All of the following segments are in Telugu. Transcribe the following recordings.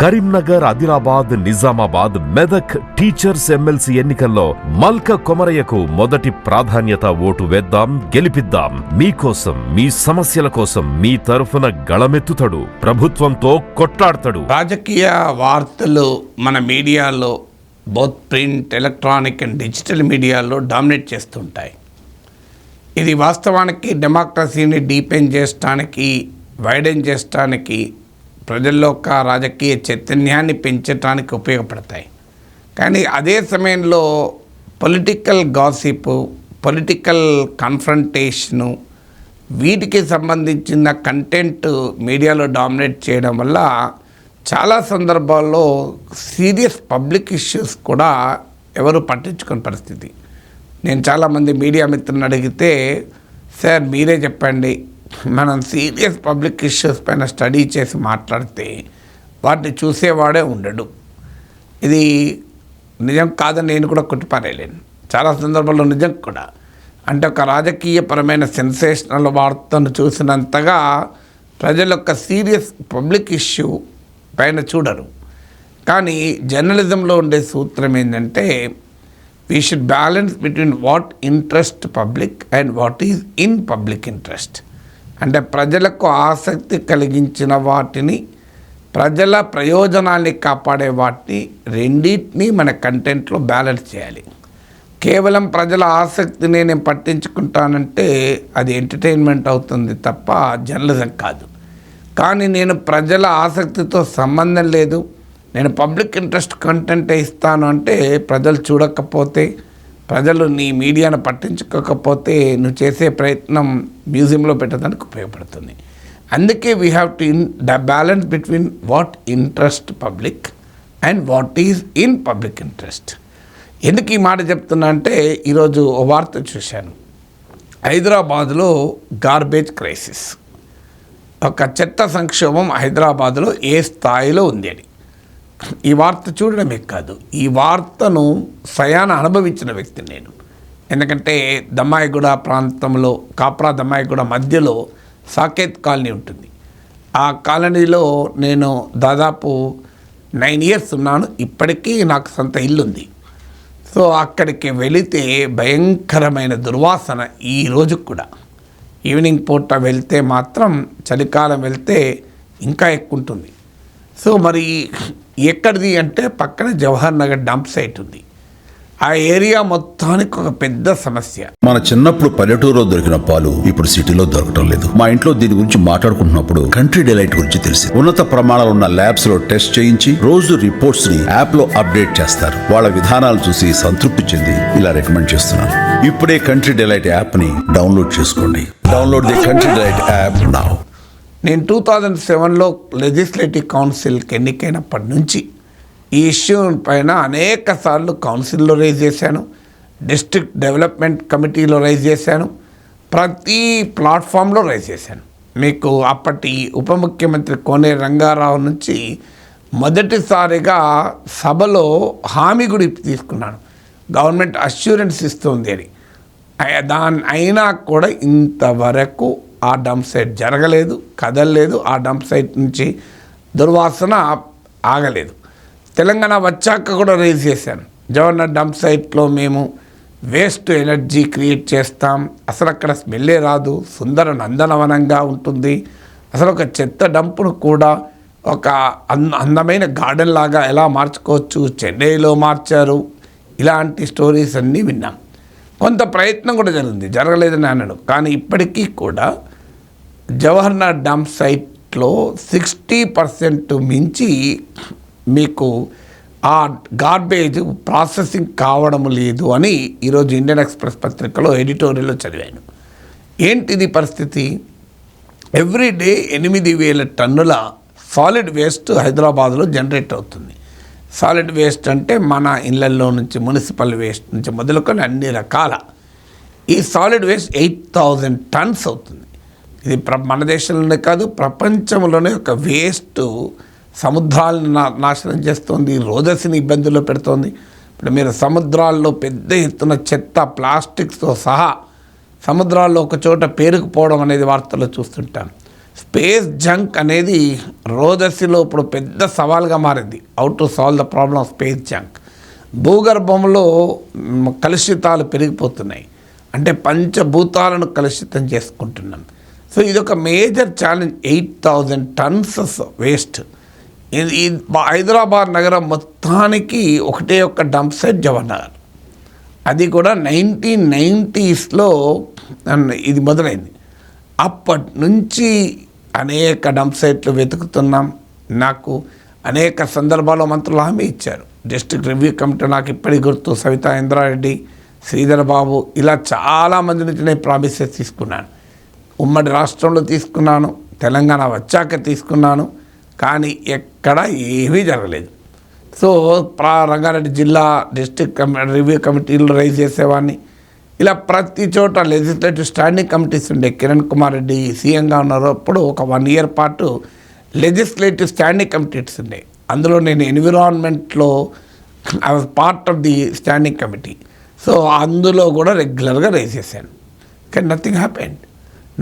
కరీంనగర్, ఆదిలాబాద్, నిజామాబాద్, మెదక్ టీచర్స్ ఎమ్మెల్సీ ఎన్నికల్లో మల్క కొమరయ్యకు మొదటి ప్రాధాన్యత. ఓటు వేద్దాం, గెలిపిద్దాం. మీకోసం, మీ సమస్యల కోసం మీ తరఫున గళమెత్తుతాడు, ప్రభుత్వంతో కొట్లాడతాడు. రాజకీయ వార్తలు మన మీడియాలో, both print, electronic and digital మీడియాలో డామినేట్ చేస్తుంటాయి. ఇది వాస్తవానికి డెమోక్రసీని డీపెన్ చేయడానికి, వైడెన్ చేయడానికి, ప్రజల్లో ఒక రాజకీయ చైతన్యాన్ని పెంచడానికి ఉపయోగపడతాయి. కానీ అదే సమయంలో పొలిటికల్ గాసిప్, పొలిటికల్ కన్ఫ్రంటేషను, వీటికి సంబంధించిన కంటెంట్ మీడియాలో డామినేట్ చేయడం వల్ల చాలా సందర్భాల్లో సీరియస్ పబ్లిక్ ఇష్యూస్ కూడా ఎవరు పట్టించుకునే పరిస్థితి. నేను చాలామంది మీడియా మిత్రులను అడిగితే, సార్ మీరే చెప్పండి, మనం సీరియస్ పబ్లిక్ ఇష్యూస్ పైన స్టడీ చేసి మాట్లాడితే వాటిని చూసేవాడే ఉండడు. ఇది నిజం కాదని నేను కూడా కొట్టిపారేయలేను. చాలా సందర్భాల్లో నిజం కూడా. అంటే ఒక రాజకీయపరమైన సెన్సేషనల్ వార్తను చూసినంతగా ప్రజల యొక్క సీరియస్ పబ్లిక్ ఇష్యూ పైన చూడరు. కానీ జర్నలిజంలో ఉండే సూత్రం ఏంటంటే, we should balance between what interest public and what is in public interest. అంటే ప్రజలకు ఆసక్తి కలిగించిన వాటిని, ప్రజల ప్రయోజనాల్ని కాపాడే వాటిని, రెండింటినీ మన కంటెంట్లో బ్యాలెన్స్ చేయాలి. కేవలం ప్రజల ఆసక్తిని నేను పట్టించుకుంటానంటే అది ఎంటర్టైన్మెంట్ అవుతుంది తప్ప జర్నలిజం కాదు. కానీ నేను ప్రజల ఆసక్తితో సంబంధం లేదు, నేను పబ్లిక్ ఇంట్రెస్ట్ కంటెంటే ఇస్తాను అంటే ప్రజలు చూడకపోతే, ప్రజలు నీ మీడియాను పట్టించుకోకపోతే నువ్వు చేసే ప్రయత్నం మ్యూజియంలో పెట్టడానికి ఉపయోగపడుతుంది. అందుకే we have to balance between what interest public and what is in public interest. ఎందుకు ఈ మాట చెప్తున్నా అంటే, ఈరోజు ఓ వార్త చూశాను. హైదరాబాదులో గార్బేజ్ క్రైసిస్, ఒక చెత్త సంక్షోభం హైదరాబాదులో ఏ స్థాయిలో ఉంది అని. ఈ వార్త చూడడమే కాదు, ఈ వార్తను స్వయాన అనుభవించిన వ్యక్తిని నేను. ఎందుకంటే దమ్మాయిగూడ ప్రాంతంలో, కాప్రా దమ్మాయిగూడ మధ్యలో సాకేత్ కాలనీ ఉంటుంది. ఆ కాలనీలో నేను దాదాపు 9 years ఉన్నాను. ఇప్పటికీ నాకు సొంత ఇల్లుంది. సో అక్కడికి వెళితే భయంకరమైన దుర్వాసన ఈ రోజు కూడా. ఈవినింగ్ పూట వెళ్తే మాత్రం, చలికాలం వెళ్తే ఇంకా ఎక్కువ ఉంటుంది. సో మరి ఎక్కడిది అంటే పక్కన జవహర్ నగర్ డంప్ సైట్ ఉంది. ఆ ఏరియా మొత్తానికి ఒక పెద్ద సమస్య. మన చిన్నప్పుడు పల్లెటూరులో దొరికిన పాలు ఇప్పుడు సిటీలో దొరకటం లేదు. మా ఇంట్లో దీని గురించి మాట్లాడుకుంటున్నప్పుడు కంట్రీ డిలైట్ గురించి తెలిసి, ఉన్నత ప్రమాణాలు ఉన్న ల్యాబ్స్ లో టెస్ట్ చేయించి రోజు రిపోర్ట్స్ ని యాప్ లో అప్డేట్ చేస్తారు. వాళ్ళ విధానాలు చూసి సంతృప్తి చెంది ఇలా రికమెండ్ చేస్తున్నాను. ఇప్పుడే కంట్రీ డిలైట్ యాప్ ని డౌన్లోడ్ చేసుకోండి. Download the country delight app now. నేను 2007లో లెజిస్లేటివ్ కౌన్సిల్కి ఎన్నికైనప్పటి నుంచి ఈ ఇష్యూ పైన అనేక సార్లు కౌన్సిల్లో రైజ్ చేశాను, డిస్ట్రిక్ట్ డెవలప్మెంట్ కమిటీలో రైజ్ చేశాను, ప్రతి ప్లాట్ఫామ్లో రైజ్ చేశాను. మీకు అప్పటి ఉప ముఖ్యమంత్రి కోనేరు రంగారావు నుంచి మొదటిసారిగా సభలో హామీ కూడా తీసుకున్నాను, గవర్నమెంట్ అష్యూరెన్స్ ఇస్తుంది అని. అయినా కూడా ఇంతవరకు ఆ డంప్ సైట్ జరగలేదు, కదలలేదు. ఆ డంప్ సైట్ నుంచి దుర్వాసన ఆగలేదు. తెలంగాణ వచ్చాక కూడా రైజ్ చేశాను, జవహర్ డంప్ సైట్లో మేము వేస్ట్ ఎనర్జీ క్రియేట్ చేస్తాం, అసలు అక్కడ స్మెల్లే రాదు, సుందర నందనవనంగా ఉంటుంది, అసలు ఒక చెత్త డంపును కూడా ఒక అందమైన గార్డెన్ లాగా ఎలా మార్చుకోవచ్చు, చెన్నైలో మార్చారు. ఇలాంటి స్టోరీస్ అన్నీ విన్నాం. కొంత ప్రయత్నం కూడా జరిగింది, జరగలేదని అన్నాడు. కానీ ఇప్పటికీ కూడా జవహర్ నగర్ డంప్ సైట్లో 60% మించి మీకు ఆ గార్బేజ్ ప్రాసెసింగ్ కావడం లేదు అని ఈరోజు ఇండియన్ ఎక్స్ప్రెస్ పత్రికలో ఎడిటోరియల్లో చదివాను. ఏంటిది పరిస్థితి? ఎవ్రీడే 8,000 టన్నుల సాలిడ్ వేస్ట్ హైదరాబాద్లో జనరేట్ అవుతుంది. సాలిడ్ వేస్ట్ అంటే మన ఇళ్లల్లో నుంచి, మున్సిపల్ వేస్ట్ నుంచి మొదలుకొని అన్ని రకాల ఈ సాలిడ్ వేస్ట్ 8,000 tons అవుతుంది. ఇది మన దేశంలోనే కాదు, ప్రపంచంలోనే ఒక వేస్ట్ సముద్రాలను నాశనం చేస్తుంది, రోదసిని ఇబ్బందుల్లో పెడుతోంది. ఇప్పుడు మీరు సముద్రాల్లో పెద్ద ఎత్తున చెత్త, ప్లాస్టిక్స్తో సహా సముద్రాల్లో ఒక చోట పేరుకుపోవడం అనేది వార్తల్లో చూస్తుంటాం. స్పేస్ జంక్ అనేది రోజర్సీలో ఇప్పుడు పెద్ద సవాల్గా మారింది. How to solve the problem of space junk. భూగర్భంలో కలుషితాలు పెరిగిపోతున్నాయి, అంటే పంచభూతాలను కలుషితం చేసుకుంటున్నాం. సో ఇదొక మేజర్ ఛాలెంజ్. 8,000 tons waste. ఈ హైదరాబాద్ నగరం మొత్తానికి ఒకటే ఒక్క డంప్ సైట్ జవహర్ నగర్. అది కూడా 1990sలో ఇది మొదలైంది. అప్పటి నుంచి అనేక డంప్ సైట్లు వెతుకుతున్నాం. నాకు అనేక సందర్భాల్లో మంత్రులు హామీ ఇచ్చారు. డిస్ట్రిక్ట్ రివ్యూ కమిటీ నాకు ఇప్పటికి గుర్తు, సవితా ఇంద్రారెడ్డి, శ్రీధర్ బాబు, ఇలా చాలామంది నుంచి నేను ప్రామిసెస్ తీసుకున్నాను. ఉమ్మడి రాష్ట్రంలో తీసుకున్నాను, తెలంగాణ వచ్చాక తీసుకున్నాను, కానీ ఎక్కడ ఏమీ జరగలేదు. సో రంగారెడ్డి జిల్లా డిస్ట్రిక్ట్ రివ్యూ కమిటీలు రైజ్ చేసేవాడిని. ఇలా ప్రతి చోట లెజిస్లేటివ్ స్టాండింగ్ కమిటీస్ ఉండే. కిరణ్ కుమార్ రెడ్డి సీఎంగా ఉన్నప్పుడు ఒక 1 year పాటు లెజిస్లేటివ్ స్టాండింగ్ కమిటీస్ ఉండే. అందులో నేను ఎన్విరాన్మెంట్లో I was part of the standing committee. So అందులో కూడా రెగ్యులర్గా రైజ్ చేశాను. కానీ nothing happened.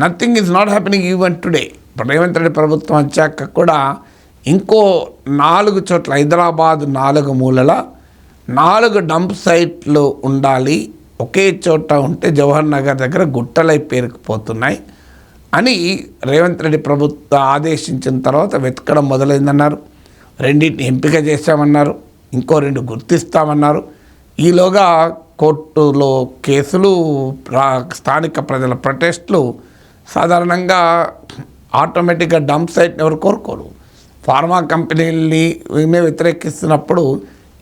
Nothing is not happening even today. ఇప్పుడు రేవంత్ రెడ్డి ప్రభుత్వం వచ్చాక కూడా ఇంకో 4 చోట్ల, హైదరాబాద్ 4 మూలల 4 డంప్ సైట్లు ఉండాలి. ఒకే చోట ఉంటే జవహర్ నగర్ దగ్గర గుట్టలై పేరుకుపోతున్నాయి అని రేవంత్ రెడ్డి ప్రభుత్వం ఆదేశించిన తర్వాత వెతకడం మొదలైందన్నారు. 2 ఎంపిక చేశామన్నారు, ఇంకో 2 గుర్తిస్తామన్నారు. ఈలోగా కోర్టులో కేసులు, స్థానిక ప్రజల ప్రొటెస్టులు. సాధారణంగా ఆటోమేటిక్గా డంప్ సైట్ని ఎవరు కోరుకోరు. ఫార్మా కంపెనీలని వ్యతిరేకిస్తున్నప్పుడు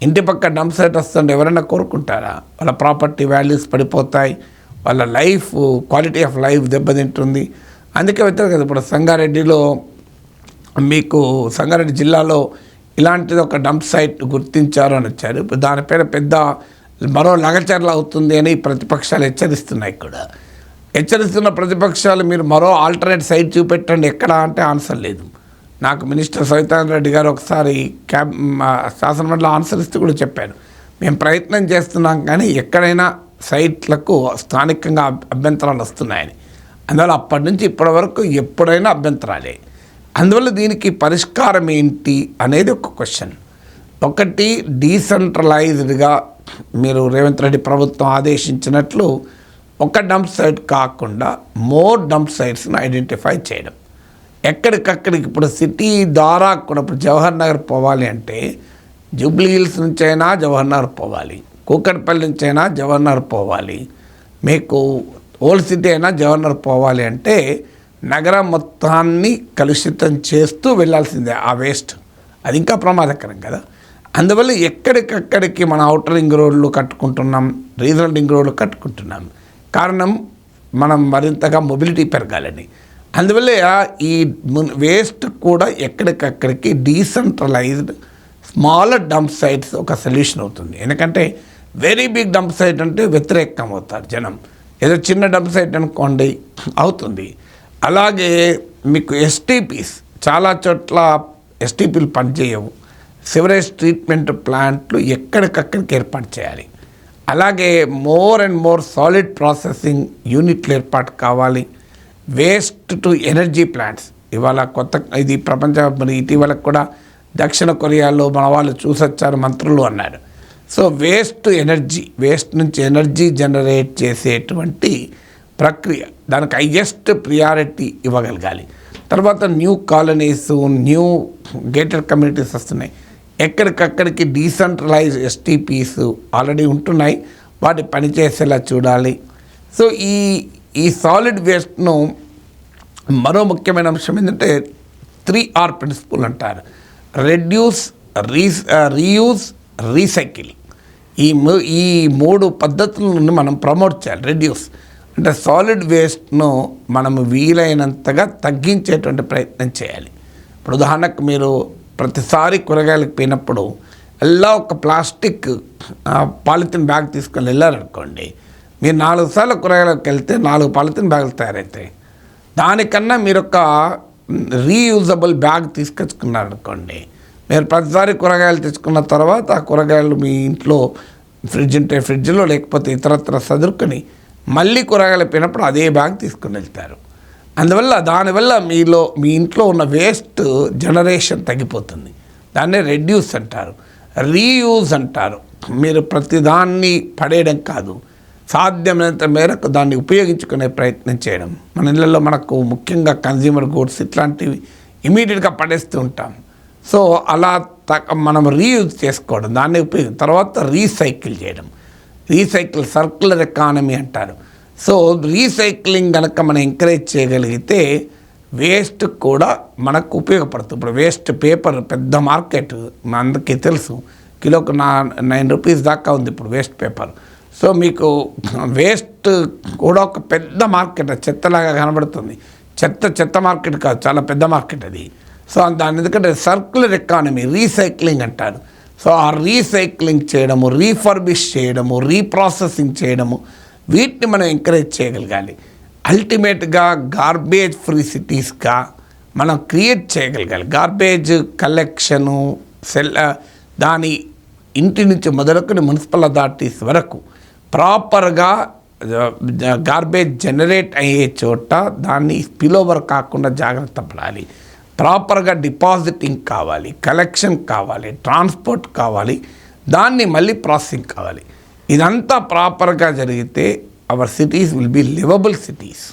ఇంటి పక్క డంప్ సైట్ వస్తుంటే ఎవరైనా కోరుకుంటారా? వాళ్ళ ప్రాపర్టీ వాల్యూస్ పడిపోతాయి, వాళ్ళ లైఫ్, క్వాలిటీ ఆఫ్ లైఫ్ దెబ్బతింటుంది. అందుకే వ్యతిరేకత. ఇప్పుడు సంగారెడ్డి జిల్లాలో ఇలాంటిది ఒక డంప్ సైట్ గుర్తించారు అని వచ్చారు. ఇప్పుడు దానిపైన పెద్ద మరో లగచర్ల అవుతుంది అని ప్రతిపక్షాలు హెచ్చరిస్తున్నాయి. కూడా హెచ్చరిస్తున్న ప్రతిపక్షాలు మీరు మరో ఆల్టర్నేట్ సైట్ చూపెట్టండి ఎక్కడ అంటే ఆన్సర్ లేదు. నాకు మినిస్టర్ సవితా రెడ్డి గారు ఒకసారి శాసనమండలిలో ఆన్సర్ ఇస్తూ కూడా చెప్పాను, మేము ప్రయత్నం చేస్తున్నాం కానీ ఎక్కడైనా సైట్లకు స్థానికంగా అభ్యంతరాలు వస్తున్నాయని. అందువల్ల అప్పటి నుంచి ఇప్పటి వరకు ఎప్పుడైనా అభ్యంతరాలే. అందువల్ల దీనికి పరిష్కారం ఏంటి అనేది ఒక క్వశ్చన్. ఒకటి, డీసెంట్రలైజ్డ్గా మీరు రేవంత్ రెడ్డి ప్రభుత్వం ఆదేశించినట్లు ఒక డంప్ సైట్ కాకుండా మోర్ డంప్ సైట్స్ని ఐడెంటిఫై చేయడం. ఎక్కడికక్కడికి ఇప్పుడు సిటీ ద్వారా కూడా ఇప్పుడు జవహర్ నగర్ పోవాలి అంటే జూబ్లీ హిల్స్ నుంచైనా జవహర్ నగర్ పోవాలి, కూకట్పల్లి నుంచైనా జవహర్ నగర్ పోవాలి, మీకు ఓల్డ్ సిటీ అయినా జవహర్ నగర్ పోవాలి అంటే నగరం మొత్తాన్ని కలుషితం చేస్తూ వెళ్ళాల్సిందే ఆ వేస్ట్. అది ఇంకా ప్రమాదకరం కదా. అందువల్ల ఎక్కడికక్కడికి మన ఔటర్ రింగ్ రోడ్లు కట్టుకుంటున్నాం, రీజనల్ రింగ్ రోడ్లు కట్టుకుంటున్నాం. కారణం మనం మరింతగా మొబిలిటీ పెరగాలని. అందువల్ల ఈ వేస్ట్ కూడా ఎక్కడికక్కడికి డీసెంట్రలైజ్డ్ స్మాలర్ డంప్ సైట్స్ ఒక సొల్యూషన్ అవుతుంది. ఎందుకంటే వెరీ బిగ్ డంప్ సైట్ అంటే వ్యతిరేకం అవుతారు జనం. ఏదో చిన్న డంప్ సైట్ అనుకోండి అవుతుంది. అలాగే మీకు ఎస్టీపీస్, చాలా చోట్ల ఎస్టీపీలు పనిచేయవు. సివరేజ్ ట్రీట్మెంట్ ప్లాంట్లు ఎక్కడికక్కడికి ఏర్పాటు చేయాలి. అలాగే more and more solid processing యూనిట్లు ఏర్పాటు కావాలి. వేస్ట్ టు ఎనర్జీ ప్లాంట్స్ ఇవాళ ఇది మరి ఇటీవల కూడా దక్షిణ కొరియాలో మన వాళ్ళు చూసొచ్చారు, మంత్రులు అన్నారు. సో వేస్ట్ ఎనర్జీ, వేస్ట్ నుంచి ఎనర్జీ జనరేట్ చేసేటువంటి ప్రక్రియ, దానికి హైయెస్ట్ ప్రియారిటీ ఇవ్వగలగాలి. తర్వాత new colonies, new gated communities వస్తున్నాయి. ఎక్కడికక్కడికి డీసెంట్రలైజ్ ఎస్టీపీస్ ఆల్రెడీ ఉంటున్నాయి, వాటి పనిచేసేలా చూడాలి. సో ఈ సాలిడ్ వేస్ట్ను మరో ముఖ్యమైన అంశం ఏంటంటే 3R ప్రిన్సిపల్ అంటారు. Reduce, reuse, recycle. ఈ 3 పద్ధతులను మనం ప్రమోట్ చేయాలి. రెడ్యూస్ అంటే సాలిడ్ వేస్ట్ను మనం వీలైనంతగా తగ్గించేటువంటి ప్రయత్నం చేయాలి. ఇప్పుడు ఉదాహరణకు మీరు ప్రతిసారి కూరగాయలకు పోయినప్పుడు ఒక ప్లాస్టిక్ పాలిథిన్ బ్యాగ్ తీసుకొని వెళ్ళారనుకోండి, మీరు 4 సార్లు కూరగాయలకు వెళ్తే 4 పాలిథిన్ బ్యాగులు తయారవుతాయి. దానికన్నా మీరు ఒక రీయూజబుల్ బ్యాగ్ తీసుకొచ్చుకున్నారనుకోండి, మీరు ప్రతిసారి కూరగాయలు తెచ్చుకున్న తర్వాత ఆ కూరగాయలు మీ ఇంట్లో ఫ్రిడ్జ్ ఉంటే ఫ్రిడ్జ్లో, లేకపోతే ఇతరత్ర సదురుకొని మళ్ళీ కూరగాయలు పోయినప్పుడు అదే బ్యాగ్ తీసుకుని వెళ్తారు. అందువల్ల దానివల్ల మీ ఇంట్లో ఉన్న వేస్ట్ జనరేషన్ తగ్గిపోతుంది. దాన్నే రెడ్యూస్ అంటారు, రీయూజ్ అంటారు. మీరు ప్రతిదాన్ని పడేయడం కాదు, సాధ్యమైనంత మేరకు దాన్ని ఉపయోగించుకునే ప్రయత్నం చేయడం. మన ఇళ్ళల్లో మనకు ముఖ్యంగా కన్జ్యూమర్ గూడ్స్ ఇట్లాంటివి ఇమీడియట్గా పడేస్తూ ఉంటాం. సో అలా మనం రీయూజ్ చేసుకోవడం, దాన్ని తర్వాత రీసైకిల్ చేయడం. రీసైకిల్ సర్క్యులర్ ఎకానమీ అంటారు. సో రీసైక్లింగ్ కనుక మనం ఎంకరేజ్ చేయగలిగితే వేస్ట్ కూడా మనకు ఉపయోగపడుతుంది. ఇప్పుడు వేస్ట్ పేపర్ పెద్ద మార్కెట్, అందరికీ తెలుసు, కిలోకు 9 రూపీస్ దాకా ఉంది ఇప్పుడు వేస్ట్ పేపర్. సో మీకు వేస్ట్ కూడా ఒక పెద్ద మార్కెట్, చెత్తలాగా కనబడుతుంది. చెత్త మార్కెట్ కాదు, చాలా పెద్ద మార్కెట్ అది. సో దాని ఎందుకంటే సర్క్యులర్ ఎకానమీ, రీసైక్లింగ్ అంటారు. సో ఆ రీసైక్లింగ్ చేయడము, రీఫర్బిష్ చేయడము, రీప్రాసెసింగ్ చేయడము, వీటిని మనం ఎంకరేజ్ చేయగలగాలి. అల్టిమేట్గా గార్బేజ్ ఫ్రీ సిటీస్గా మనం క్రియేట్ చేయగలగాలి. గార్బేజ్ కలెక్షను దాని ఇంటి నుంచి మొదలుకొని మున్సిపల్ అథారిటీస్ వరకు ప్రాపర్గా గార్బేజ్ జనరేట్ అయ్యే చోట దాన్ని స్పిల్ఓవర్ కాకుండా జాగ్రత్త పడాలి. ప్రాపర్గా డిపాజిటింగ్ కావాలి, కలెక్షన్ కావాలి, ట్రాన్స్పోర్ట్ కావాలి, దాన్ని మళ్ళీ ప్రాసెసింగ్ కావాలి. ఇదంతా ప్రాపర్గా జరిగితే our cities will be livable cities.